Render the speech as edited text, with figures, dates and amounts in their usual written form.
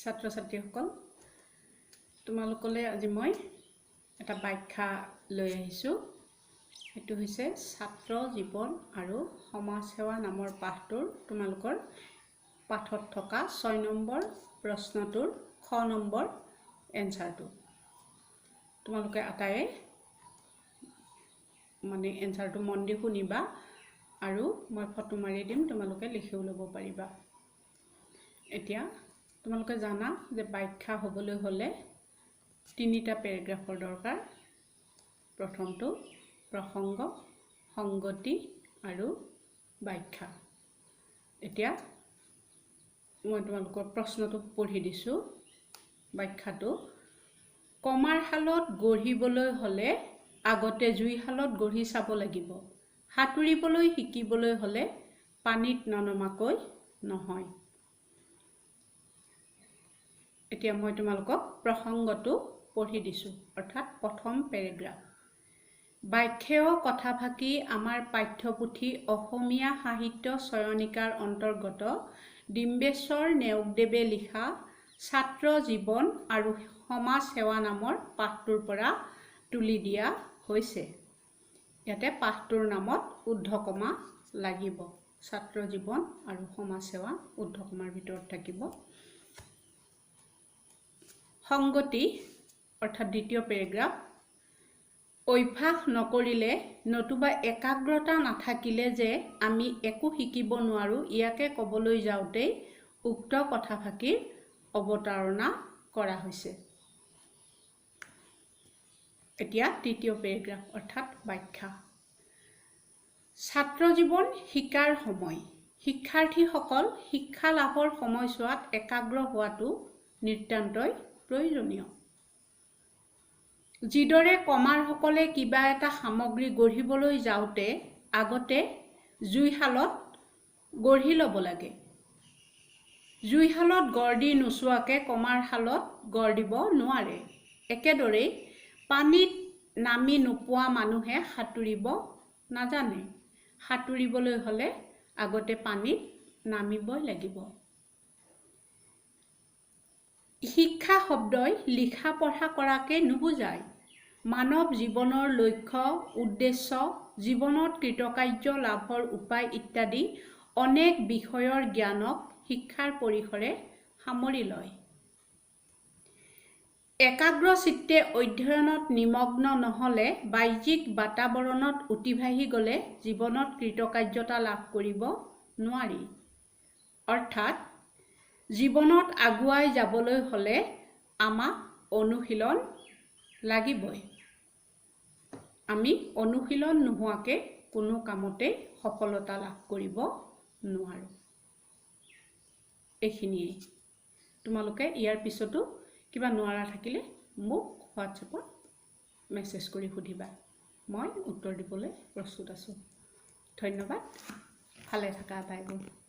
ছাত্ৰ ছাত্ৰীসকল তোমালোকলৈ আজি মই এটা ব্যাখ্যা লৈ আহিছোঁ। এটো হৈছে ছাত্ৰ জীৱন আৰু সমাজ সেৱা নামৰ পাঠটোৰ তোমালোকৰ পাঠত থকা 6 নম্বৰ প্ৰশ্নটোৰ খ নম্বৰ এনসাৰটো তোমালোকে আটায়ে মানে এনসাৰটো মন দি শুনিবা আৰু মই ফটো মাৰি দিম, তোমালোকে লিখিও ল'ব পাৰিবা। এতিয়া তোমালোকে জানা যে ব্যাখ্যা হ'বলৈ হলে 3টা প্যাৰাগ্ৰাফৰ দৰকাৰ। প্ৰথমটো প্ৰসংগ, সংগতি আৰু ব্যাখ্যা। এতিয়া মই তোমালোকৰ প্ৰশ্নটো পঢ়ি দিছো। ব্যাখ্যাটো কমাৰ হালত গঢ়িবলৈ হলে আগতে জুইশালত গঢ়ি চাব লাগিব। সাঁতুৰিবলৈ শিকিবলৈ হলে পানীত ননমাকৈ নহয়। এতিয়া মই তোমালোকক প্ৰসংগটো পঢ়ি দিছো, অৰ্থাৎ প্ৰথম প্যাৰাগ্ৰাফ। ব্যাখ্যেয় কথাফাকি আমাৰ পাঠ্যপুথি অসমীয়া সাহিত্য চয়নিকাৰ অন্তৰ্গত ডিম্বেশ্বৰ নেওগদেৱে লিখা ছাত্ৰ জীৱন আৰু সমাজ সেৱা নামৰ পাঠটোৰ পৰা তুলি দিয়া হৈছে। ইয়াতে পাঠটোৰ নামত ঊৰ্ধ্বকমা লাগিব। ছাত্ৰ জীৱন আৰু সমাজ সেৱা ঊৰ্ধ্বকমাৰ ভিতৰত থাকিব। সংগতি অৰ্থাৎ দ্বিতীয় প্যাৰাগ্ৰাফ। অভ্যাস নকৰিলে নতুবা একাগ্ৰতা নাথাকিলে যে আমি একো শিকিব নোৱাৰো, ইয়াকে ক'বলৈ যাওঁতে উক্ত কথাফাকিৰ অৱতাৰণা কৰা হৈছে। এতিয়া তৃতীয় প্যাৰাগ্ৰাফ অৰ্থাৎ ব্যাখ্যা। ছাত্ৰ জীৱন শিকাৰ সময়। শিক্ষাৰ্থীসকল শিক্ষা লাভৰ সময়ছোৱাত একাগ্ৰ হোৱাটো নিতান্তই প্ৰয়োজনীয়। যিদৰে কমাৰসকলে কিবা এটা সামগ্ৰী গঢ়িবলৈ যাওঁতে আগতে জুইশালত গঢ়ি ল'ব লাগে। জুইশালত গঢ় দি নোচোৱাকে কমাৰ শালত গঢ় দিব নোৱাৰে। একেদৰেই পানীত নামি নোপোৱা মানুহে সাঁতুৰিব নাজানে। সাঁতুৰিবলৈ হলে আগতে পানীত নামিবই লাগিব। শিক্ষা শব্দই লিখা পঢ়া কৰাকে নুবুজায়। মানৱ জীৱনৰ লক্ষ্য, উদ্দেশ্য, জীৱনত কৃতকাৰ্য লাভৰ উপায় ইত্যাদি অনেক বিষয়ৰ জ্ঞানক শিক্ষাৰ পৰিসৰে সামৰি লয়। একাগ্ৰ চিত্তে অধ্যয়নত নিমগ্ন নহলে, বাহ্যিক বাতাবৰণত উতিবাঢ়ি গলে জীৱনত কৃতকাৰ্যতা লাভ কৰিব নোৱাৰি। অৰ্থাৎ জীৱনত আগুৱাই যাবলৈ হলে আমাক অনুশীলন লাগিবই। আমি অনুশীলন নোহোৱাকে কোনো কামতে সফলতা লাভ কৰিব নোৱাৰো। এইখিনিয়ে। তোমালোকে ইয়াৰ পিছতো কিবা নোৱাৰা থাকিলে মোক হোৱাটছএপত মেছেজ কৰি সুধিবা। মই উত্তৰ দিবলৈ প্ৰস্তুত আছো। ধন্যবাদ। ভালে থাকা আটাইবোৰ।